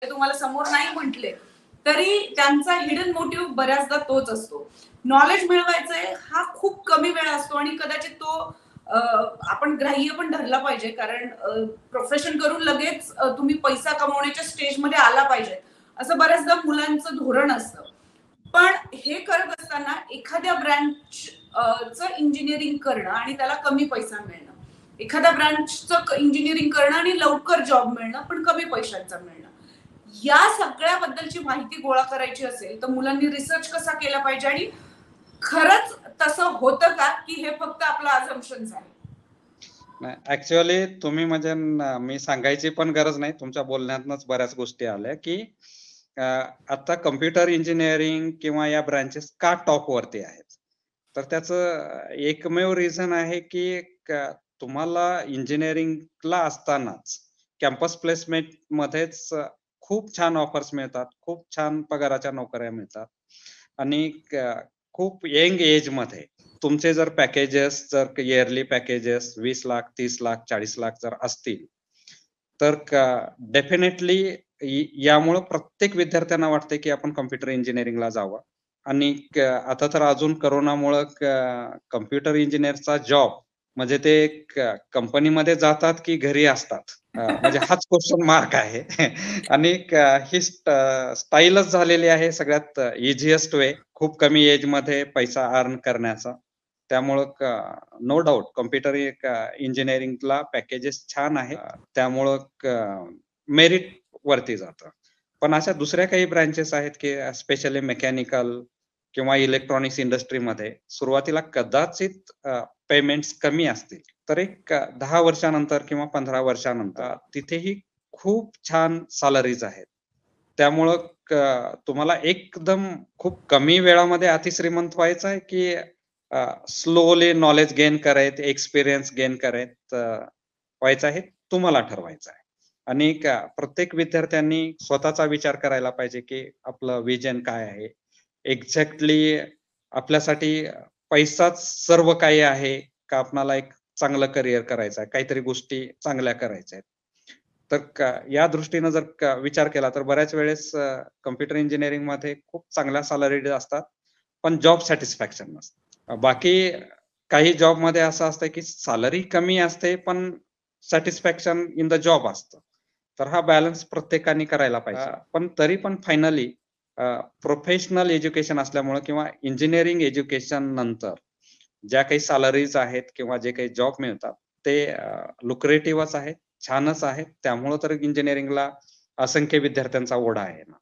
ते तुम्हाला समोर नाही म्हटले तरी त्यांचा हिडन मोटिव्ह बऱ्याचदा तोच असतो. नॉलेज मिळवायचंय हा खूप कमी वेळ असतो आणि कदाचित तो आपण ग्राह्य पण धरला पाहिजे, कारण प्रोफेशन करून लगेच तुम्ही पैसा कमवण्याच्या स्टेजमध्ये आला पाहिजे असं बऱ्याचदा मुलांचं धोरण असतं. पण हे करत असताना एखाद्या ब्रँचचं इंजिनिअरिंग करणं आणि त्याला कमी पैसा मिळणं, एखाद्या ब्रँचचं इंजिनिअरिंग करणं आणि लवकर जॉब मिळणं पण कमी पैशांचा मिळणं, या सगळ्याबद्दलची माहिती गोळा करायची असेल तर मुलांनी रिसर्च कसा केला पाहिजे आणि खरंच तसं होतं का की हे फक्त आपलं अझम्पशन्स आहे? नाही, ऍक्च्युअली तुम्ही म्हणजे मी सांगायची पण गरज नाही, तुमच्या बोलण्यातनच बऱ्याच गोष्टी आल्या की आता कम्प्युटर इंजिनिअरिंग किंवा या ब्रांचेस का टॉप वरती आहेत. तर त्याचं एकमेव रिझन आहे की तुम्हाला इंजिनिअरिंगला असतानाच कॅम्पस प्लेसमेंट मध्येच खूप छान ऑफर्स मिळतात, खूप छान पगाराच्या नोकऱ्या मिळतात आणि खूप यंग एज मध्ये तुमचे जर पॅकेजेस जर इयरली पॅकेजेस 20 लाख 30 लाख 40 लाख जर असतील तर डेफिनेटली यामुळे प्रत्येक विद्यार्थ्यांना वाटते की आपण कम्प्युटर इंजिनिअरिंगला जावं आणि आता तर अजून कोरोनामुळे कम्प्युटर इंजिनिअरचा जॉब म्हणजे ते कंपनीमध्ये जातात की घरी असतात म्हणजे हाच क्वेश्चन मार्क आहे आणि ही स्टाईलच झालेली आहे सगळ्यात इझिएस्ट वे खूप कमी एज मध्ये पैसा अर्न करण्याचा. त्यामुळं नो डाऊट कम्प्युटर इंजिनिअरिंगला पॅकेजेस छान आहे, त्यामुळं मेरिट वरती जातं. पण अशा दुसऱ्या काही ब्रांचेस आहेत की स्पेशली मेकॅनिकल किंवा इलेक्ट्रॉनिक्स इंडस्ट्रीमध्ये सुरुवातीला कदाचित पेमेंट्स कमी असतील, तर एक 10 वर्षानंतर किंवा 15 वर्षानंतर तिथेही खूप छान सॅलरीज आहेत. त्यामुळं तुम्हाला एकदम खूप कमी वेळामध्ये अतिश्रीमंत व्हायचं आहे की स्लोली नॉलेज गेन करत, एक्सपिरियन्स गेन करत व्हायचं आहे, तुम्हाला ठरवायचं आहे. आणि प्रत्येक विद्यार्थ्यांनी स्वतःचा विचार करायला पाहिजे की आपलं विजन काय आहे. एक्झॅक्टली आपल्यासाठी पैसाच सर्व काही आहे का आपल्याला एक चांगलं करिअर करायचं आहे, काहीतरी गोष्टी चांगल्या करायच्या आहेत. तर या दृष्टीनं जर विचार केला तर बऱ्याच वेळेस कम्प्युटर इंजिनिअरिंगमध्ये खूप चांगल्या सॅलरीज असतात, पण जॉब सॅटिस्फॅक्शन नसतं. बाकी काही जॉबमध्ये असं असतं की सॅलरी कमी असते, पण सॅटिस्फॅक्शन इन द जॉब असतं. तर हा बॅलन्स प्रत्येकाने करायला पाहिजे. पण तरी पण फायनली प्रोफेशनल एज्युकेशन असल्यामुळे किंवा इंजिनिअरिंग एज्युकेशन नंतर ज्या काही सॅलरीज आहेत किंवा जे काही जॉब मिळतात ते लुक्रेटिव्हच आहेत, छानच आहेत. त्यामुळे तर इंजिनिअरिंगला असंख्य विद्यार्थ्यांचा ओढा आहे ना.